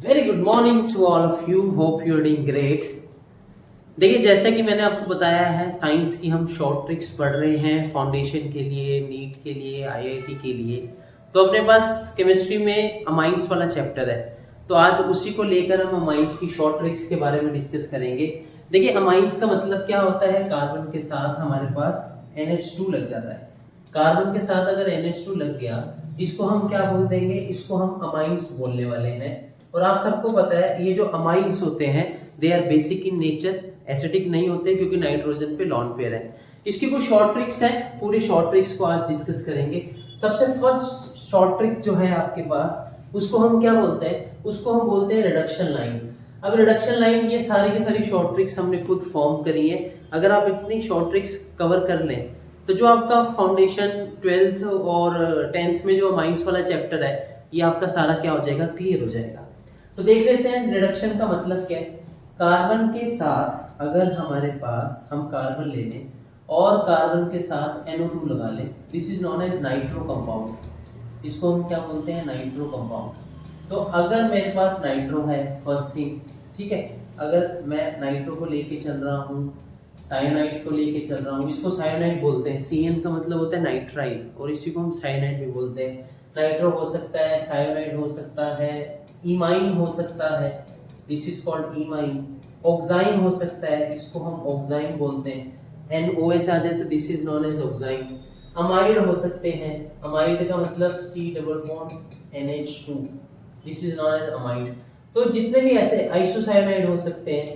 Very good morning to all of you, hope you are doing great. देखिए, जैसा कि मैंने आपको बताया है, साइंस की हम शॉर्ट ट्रिक्स पढ़ रहे हैं फाउंडेशन के लिए, नीट के लिए, आईआईटी के लिए। तो अपने पास केमिस्ट्री में अमाइंस वाला चैप्टर है, तो आज उसी को लेकर हम अमाइंस की शॉर्ट ट्रिक्स के बारे में डिस्कस करेंगे। देखिए, अमाइंस का मतलब क्या होता है, कार्बन के साथ हमारे पास NH2 लग जाता है। कार्बन के साथ अगर NH2 लग गया, इसको हम क्या बोल देंगे, इसको हम अमाइंस बोलने वाले हैं। और आप सबको पता है, ये जो अमाइंस होते हैं they are basic in nature, acidic नहीं होते क्योंकि नाइट्रोजन पे लॉन पेयर है। इसकी कुछ शॉर्ट ट्रिक्स हैं, पूरी शॉर्ट ट्रिक्स को आज डिस्कस करेंगे। सबसे फर्स्ट शॉर्ट ट्रिक जो है आपके पास, उसको हम क्या बोलते हैं, उसको हम बोलते हैं रिडक्शन लाइन। अब रिडक्शन लाइन, ये सारी की सारी शॉर्ट ट्रिक्स हमने खुद फॉर्म करी है। अगर आप इतनी शॉर्ट ट्रिक्स कवर कर लें तो जो आपका फाउंडेशन 12th और 10th में जो अमाइंस वाला चैप्टर है, ये आपका सारा क्या हो जाएगा, क्लियर हो जाएगा। तो देख लेते हैं रिडक्शन का मतलब क्या है। कार्बन के साथ अगर हमारे पास हम कार्बन ले लें और कार्बन के साथ NO2 लगा लें, this is known as nitro compound. इसको हम क्या बोलते हैं, नाइट्रो कंपाउंड। तो अगर मेरे पास नाइट्रो है, फर्स्ट थिंग, ठीक है, अगर मैं नाइट्रो को लेके चल रहा हूँ, साइनाइड को लेके चल रहा हूँ, इसको साइनाइड बोलते हैं। CN का मतलब होता है नाइट्राइल और इसी को हम साइनाइड भी बोलते हैं। नाइट्रो हो सकता है, साइनाइड हो सकता है, इमाइन हो सकता है, दिस इज कॉल्ड इमाइन। ऑक्साइन हो सकता है, इसको हम ऑक्साइन बोलते हैं। NOH आ जाए तो this is known as oxime. Amide हो सकते हैं, अमाइड का मतलब C double bond NH2, this is known as amide. तो जितने भी ऐसे आइसोसाइनाइड हो सकते हैं,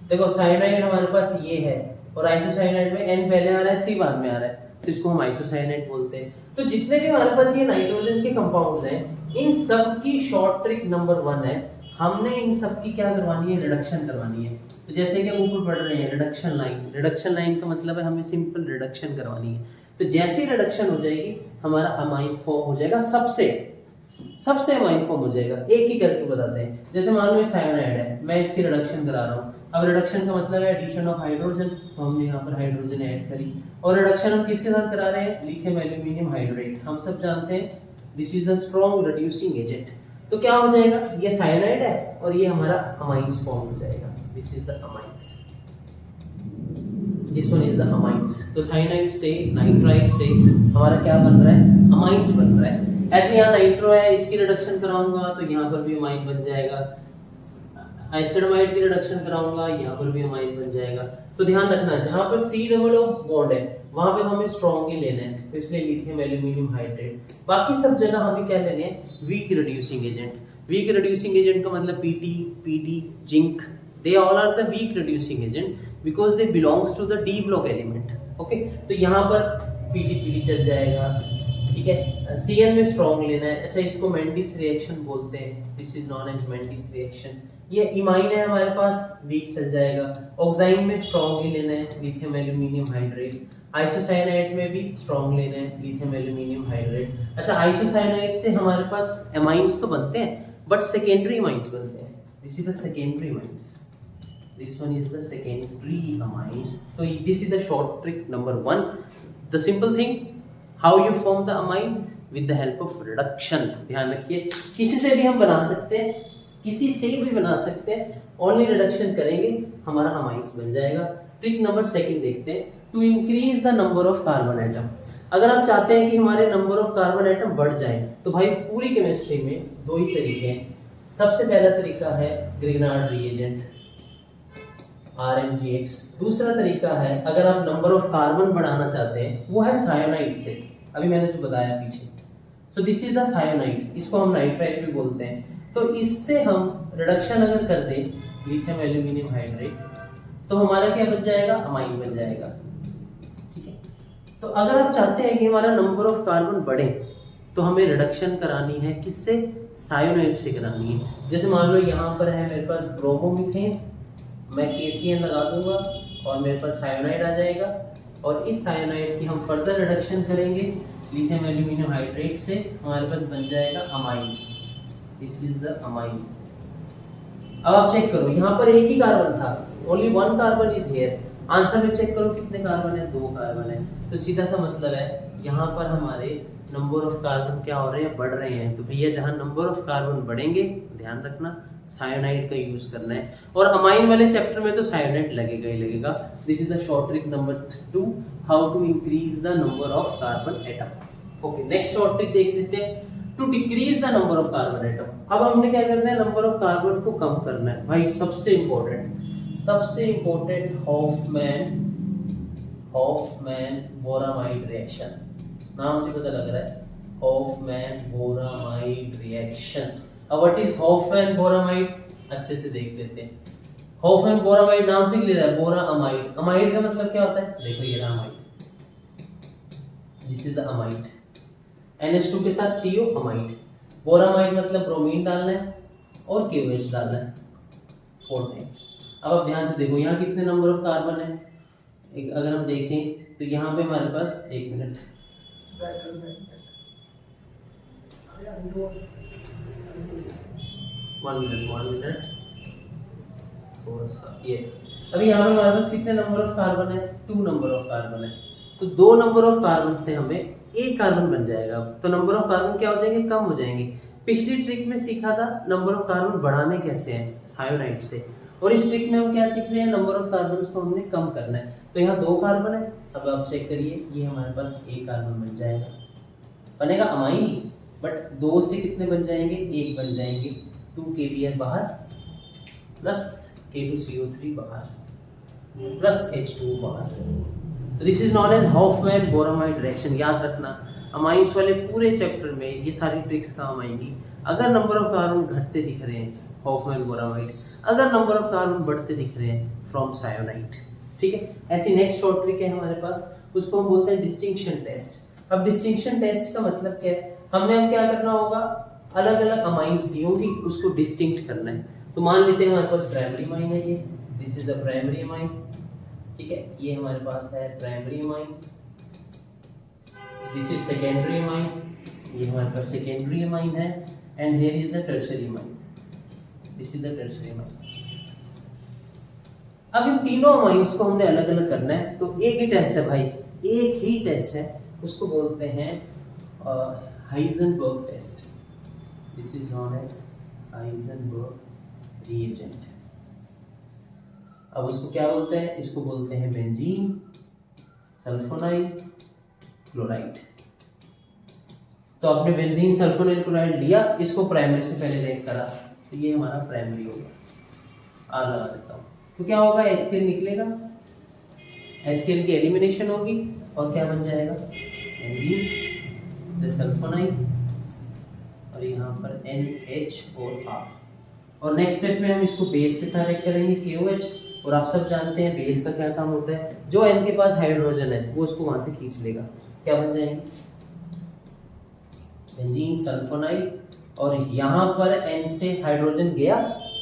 देखो साइनाइड हमारे पास ये है और आइसोसाइनाइड में N पहले आ रहा है, C बाद में आ रहा है, तो इसको हम आइसोसाइनाइड बोलते हैं। तो जितने भी हमारे पास ये नाइट्रोजन के कंपाउंड्स हैं, इन सब की शॉर्ट ट्रिक नंबर 1 है, हमने इन सब की क्या करवानी है, रिडक्शन करवानी है। तो जैसे कि ऊपर पढ़ रहे हैं रिडक्शन लाइन, रिडक्शन लाइन का मतलब है हमें सिंपल रिडक्शन करवानी है। तो जैसे ही रिडक्शन हो जाएगी, हमारा अमाइन फॉर्म हो जाएगा, सबसे अमाइन फॉर्म हो जाएगा। एक ही करके बताते हैं। जैसे मान लो साइनाइड है, मैं इसकी रिडक्शन करा रहा हूँ। अब रिडक्शन का मतलब है एडिशन ऑफ हाइड्रोजन, तो हमने यहाँ पर हाइड्रोजन ऐड करी। और रिडक्शन हम किसके साथ करा रहे हैं, लिथियम एल्यूमिनियम हाइड्रेट। हम सब जानते हैं this is the strong reducing agent. तो क्या हो जाएगा, ये साइनाइड है और ये हमारा अमाइंस फॉर्म हो जाएगा, this is the amines, this one is the amines. तो साइनाइड से, नाइट्राइड से हमारा क्या बन रहा है, अमाइंस बन रहा है। ऐसे यहाँ नाइट्रो है, इसकी रिडक्शन कराऊंगा तो यहाँ पर भी अमाइन बन जाएगा। एसिडमाइड की रिडक्शन कराऊंगा, यहाँ पर भी अमाइन बन जाएगा। तो ध्यान रखना, जहाँ पर C डबल बॉन्ड है वहां पे हमें स्ट्रॉन्ग ही लेना है, तो इसलिए लिथियम एल्यूमिनियम हाइड्रेट। बाकी सब जगह हमें क्या लेने हैं, weak reducing agent. Weak reducing agent का मतलब PT, zinc, they all are the weak reducing agent because they belongs to the D block element. Okay, तो यहाँ पर PT चल जाएगा, ठीक है। CN में स्ट्रॉन्ग लेना है। अच्छा, इसको मेंडिस रिएक्शन बोलते हैं, this is known as Mendius reaction. ये इमाइन है हमारे पास, वीक चल जाएगा। ऑक्साइन में स्ट्रॉन्ग ही लेना है, लिथियम एल्यूमिनियम हाइड्रेट। आइसोसाइनाइड में भी स्ट्रॉन्ग लेना है, लिथियम एल्यूमिनियम हाइड्रेट। अच्छा, आइसोसाइनाइड से हमारे पास एमाइंस तो बनते हैं बट सेकेंडरी अमाइंस बनते हैं, this is the secondary amines, this one is the secondary amines. तो this is the short trick number 1, the simple thing, how you form the amine with the help of reduction. ध्यान रखिए, किसी से भी हम बना सकते हैं, किसी से भी बना सकते हैं, ओनली रिडक्शन करेंगे हमारा अमाइंस बन जाएगा। ट्रिक नंबर 2 देखते हैं, to increase the number of carbon atom. अगर आप चाहते हैं कि हमारे नंबर ऑफ कार्बन एटम बढ़ जाए, तो भाई पूरी केमिस्ट्री में 2 ही तरीके हैं। सबसे पहला तरीका है ग्रिग्नार्ड रिएजेंट, RMGX। दूसरा तरीका है, अगर आप नंबर ऑफ कार्बन बढ़ाना चाहते हैं, वो है सायोनाइड से, अभी मैंने जो बताया पीछे। सो दिस इज द सायोनाइड, इसको हम नाइट्राइल भी बोलते हैं। तो इससे हम रिडक्शन अगर कर दें लिथियम एल्यूमिनियम हाइड्रेट, तो हमारा क्या बन जाएगा, अमाइन बन जाएगा, ठीक है। तो अगर आप चाहते हैं कि हमारा नंबर ऑफ कार्बन बढ़े, तो हमें रिडक्शन करानी है, किससे, सायोनाइड से करानी है। जैसे मान लो यहाँ पर है मेरे पास ब्रोमोमीथेन, मैं KCN लगा दूंगा और मेरे पास सायोनाइड आ जाएगा, और इस सायोनाइड की हम फर्दर रिडक्शन करेंगे लिथियम एल्यूमिनियम हाइड्रेट से, हमारे पास बन जाएगा amine, this is the amine. अब आप चेक करो, यहाँ पर एक ही कार्बन था, only 1 carbon is here. Answer में चेक करो कितने कार्बन है, 2 कार्बन है। तो सीधा सा मतलब है यहाँ पर हमारे नंबर ऑफ कार्बन क्या हो रहे हैं, बढ़ रहे हैं। तो भैया जहाँ नंबर ऑफ कार्बन बढ़ेंगे, ध्यान रखना सायोनाइड का यूज करना है। और अमाइन वाले चैप्टर में तो सायोनाइड लगेगा ही लगेगा। This is the short trick number 2, how to increase the number of carbon atom. Okay, next short trick देख लेते हैं, to decrease the number of carbon atom. अब हमने क्या करना है, नंबर ऑफ कार्बन को कम करना है भाई। सबसे इंपॉर्टेंट हॉफमैन बोरामाइड रिएक्शन, नाम से पता लग रहा है, हॉफमैन बोरामाइड रिएक्शन। अब व्हाट इज हॉफमैन बोरामाइड, अच्छे से देख लेते हैं। हॉफमैन बोरामाइड नाम से क्लियर है, बोरा अमाइड। अमाइड का मतलब क्या होता है, देखो ये रहा amide, this is the amide, NH2 के साथ CO अमाइड। बोरामाइड मतलब ब्रोमीन डालना है और KOH डालना है 4 टाइम्स। अब आप ध्यान से देखो यहाँ कितने नंबर ऑफ कार्बन है। अगर हम देखें तो यहाँ पे हमारे पास, एक मिनट, वन मिनट, थोड़ा सा ये, अभी यहाँ पे हमारे पास कितने नंबर ऑफ कार्बन है, 2 नंबर ऑफ कार्बन है। तो 2 नंबर ऑफ कार्बन से हमें एक कार्बन बन जाएगा, तो नंबर ऑफ कार्बन क्या हो जाएंगे, कम हो जाएंगे। पिछली ट्रिक में सीखा था नंबर ऑफ कार्बन बढ़ाने कैसे हैं, सायोनाइड से, और इस ट्रिक में हम क्या सीख रहे हैं, नंबर ऑफ कार्बन को हमने कम करना है। तो यहाँ 2 कार्बन है, अब आप चेक करिए, ये हमारे पास एक कार्बन बन जाएगा, बनेगा अमाइन ही, बट 2 से कितने बन जाएंगे, 1 बन जाएंगे। 2 KBr बाहर प्लस K2CO3 बाहर प्लस H2O बाहर। तो this is known as Hofmann bromamide reaction. याद रखना अमाइंस वाले पूरे चैप्टर में ये सारी ट्रिक्स काम आएंगी। अगर नंबर ऑफ कार्बन घटते दिख रहे हैं, हॉफमैन बोरामाइड, अगर नंबर ऑफ कार्बन बढ़ते दिख रहे हैं, फ्रॉम सायोनाइड। ठीक है, ऐसी नेक्स्ट शॉर्ट ट्रिक है हमारे पास, उसको हम बोलते हैं डिस्टिंक्शन टेस्ट। अब डिस्टिंक्शन टेस्ट का मतलब क्या है, हमने हम क्या करना होगा, अलग अलग अमाइंस दी होंगी, उसको डिस्टिंक्ट करना है। तो मान लेते हैं हमारे पास प्राइमरी अमाइन है, ये this is the primary amine, ठीक है, ये हमारे पास है primary amine, this is secondary amine, ये हमारे पास सेकेंडरी अमाइन है, and here is the tertiary amine, this is the tertiary amine. अब इन तीनों अमाइंस को हमने अलग अलग करना है, तो एक ही टेस्ट है भाई, एक ही टेस्ट है, उसको बोलते हैं Hinsberg test. This is known as Hinsberg reagent. अब उसको क्या बोलते हैं, इसको बोलते हैं बेंजीन, सल्फोनाइल, क्लोराइड। तो आपने बेंजीन, सल्फोनाइल, क्लोराइड लिया, इसको प्राइमरी से पहले रेट करा, तो ये हमारा प्राइमरी होगा। आ लगा देता हूँ, तो क्या होगा, HCl निकलेगा, HCl की एलिमिनेशन होगी और क्या बन जाएगा, बेंजीन, सल्फोनाइल, और यहाँ पर NH और R। और नेक्स्ट स्टेप में हम इसको बेस के साथ रेट करेंगे, KOH। और आप सब जानते हैं बेस का क्या काम होता है, जो N के पास हाइड्रोजन है वो उसको वहां से खींच लेगा, क्या बन जाएंगे, बेंजीन, सल्फोनाइल, और यहाँ पर N से हाइड्रोजन गया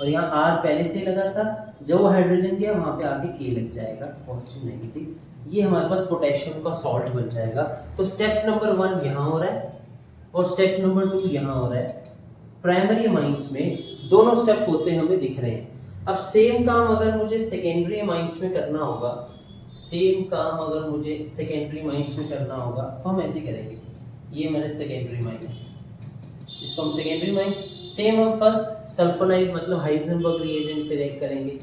और यहाँ R पहले से लगा था, जो हाइड्रोजन गया वहां पे आके K लग जाएगा, पॉजिटिव नेगेटिव, ये हमारे पास पोटेशियम का सॉल्ट बन जाएगा। तो स्टेप नंबर 1 यहाँ हो रहा है और स्टेप नंबर 2 यहाँ हो रहा है। प्राइमरी अमाइंस में दोनों स्टेप होते हमें दिख रहे हैं। अब सेम काम अगर मुझे सेकेंडरी अमाइंस में करना होगा, सेम काम अगर मुझे सेकेंडरी अमाइंस में करना होगा, तो हम ऐसे करेंगे, ये मैंने सेकेंडरी अमाइन है, इसको हम सेकेंडरी अमाइन, सेम हम फर्स्ट सल्फोनाइल मतलब हाइजेनबर्ग रिएजेंट से रेट करेंगे,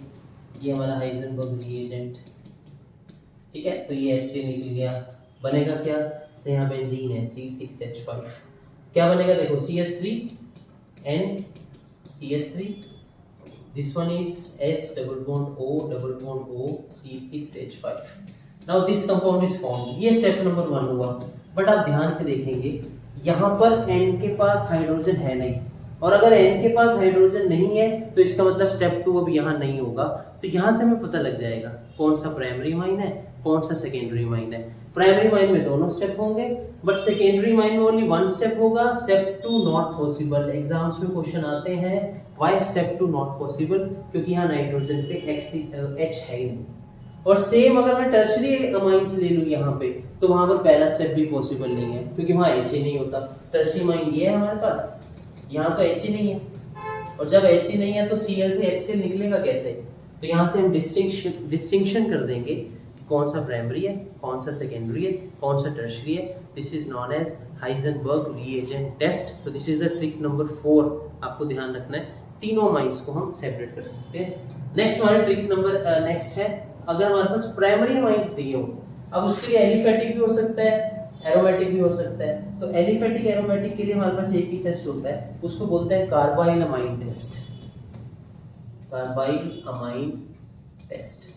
ये हमारा हाइजेनबर्ग रिएजेंट, ठीक है। तो ये HCl निकल गया, बनेगा क्या, तो यहाँ बेंजीन है C6H5, क्या बनेगा देखो, CH3N CH3, this one is S double bond O C6H5। now this compound is formed। ये स्टेप नंबर 1 हुआ। बट आप ध्यान से देखेंगे यहाँ पर N के पास हाइड्रोजन है नहीं, और अगर N के पास हाइड्रोजन नहीं है तो इसका मतलब स्टेप 2 अब यहाँ नहीं होगा। तो यहाँ से हमें पता लग जाएगा कौन सा प्राइमरी अमाइन है, कौन सा सेकेंडरी अमाइन है। प्राइमरी अमाइन में दोनों स्टेप होंगे, बट सेकेंडरी अमाइन में ओनली 1 स्टेप होगा। Step 2 not possible. एग्जाम्स में क्वेश्चन आते हैं व्हाई स्टेप 2 नॉट पॉसिबल, क्योंकि यहाँ नाइट्रोजन पे H है ही नहीं। और सेम अगर मैं टर्शियरी अमाइंस ले लूँ यहाँ पे, तो वहाँ पर पहला स्टेप भी पॉसिबल नहीं है, क्योंकि वहाँ H ही नहीं होता। टर्शियरी अमाइन ये है हमारे पास, यहाँ तो H ही नहीं है, और जब H ही नहीं है तो Cl से HCl निकलेगा कैसे। तो यहाँ से हम डिस्टिंक्शन कर देंगे कि कौन सा प्राइमरी है, कौन सा सेकेंडरी है, कौन सा टर्शरी है। This is known as Heisenberg reagent test. तो this is the trick number 4, आपको ध्यान रखना है। तीनों अमाइंस को हम सेपरेट कर सकते हैं। नेक्स्ट हमारे ट्रिक नंबर नेक्स्ट है, अगर हमारे पास प्राइमरी अमाइंस दिए हो, अब उसके लिए एलिफेटिक भी हो सकता है, एरोमेटिक भी हो सकता है। तो एलिफेटिक एरोमेटिक के लिए हमारे पास एक ही टेस्ट होता है, उसको बोलते हैं carbylamine test. Carbylamine test.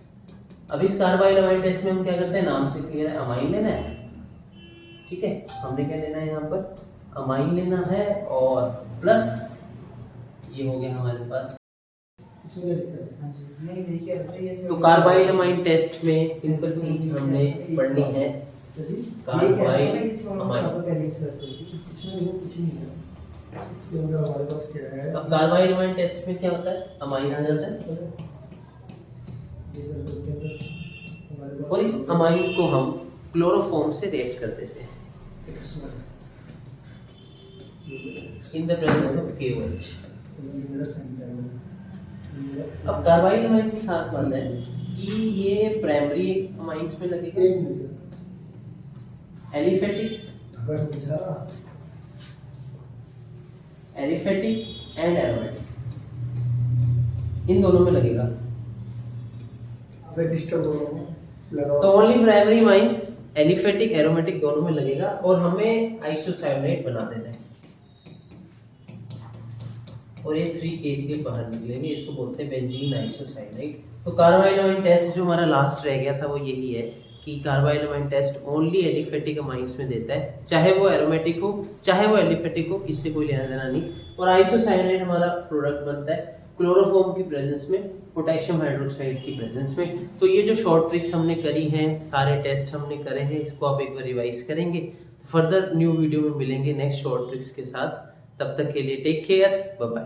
अब इस कार्बाइल अमाइन टेस्ट में हम क्या करते हैं, नाम से क्लियर है, अमाइन लेना है, ठीक है। हमने क्या लेना है यहाँ पर, अमाइन लेना है, और प्लस ये हो गया हमारे पास। तो कार्बाइल अमाइन टेस्ट में सिंपल चीज हमने पढ़नी है, कार्बाइल अमाइन। अब कार्बाइल अमाइन टेस्ट में क्या होता है, अमाइन आ जाता है, और इस अमाइन को हम क्लोरोफॉर्म से रिएक्ट कर देते हैं in the presence of KOH। अब कार्बाइल अमाइन की खास बात है कि ये प्राइमरी अमाइंस में लगेगा, एलिफेटिक एंड एरोमेटिक, इन दोनों में लगेगा। तो only primary amines aliphatic aromatic दोनों में लगेगा, और हमें आइसोसाइनाइड बना देना है, और ये 3 केस के बाहर निकलेंगे, इसको बोलते हैं बेंजीन आइसोसाइनाइड। तो कार्बाइल अमाइन टेस्ट जो हमारा लास्ट रह गया था वो यही है कि carbylamine test only aliphatic amines में देता है, चाहे वो एरोमेटिक हो चाहे वो एलिफेटिक हो, इससे कोई लेना देना नहीं। और आइसोसाइनाइड हमारा प्रोडक्ट बनता है क्लोरोफॉर्म की प्रेजेंस में, पोटेशियम हाइड्रोक्साइड की प्रेजेंस में। तो ये जो शॉर्ट ट्रिक्स हमने करी हैं, सारे टेस्ट हमने करे हैं, इसको आप एक बार रिवाइज करेंगे। फर्दर न्यू वीडियो में मिलेंगे नेक्स्ट शॉर्ट ट्रिक्स के साथ। तब तक के लिए टेक केयर, बाय बाय।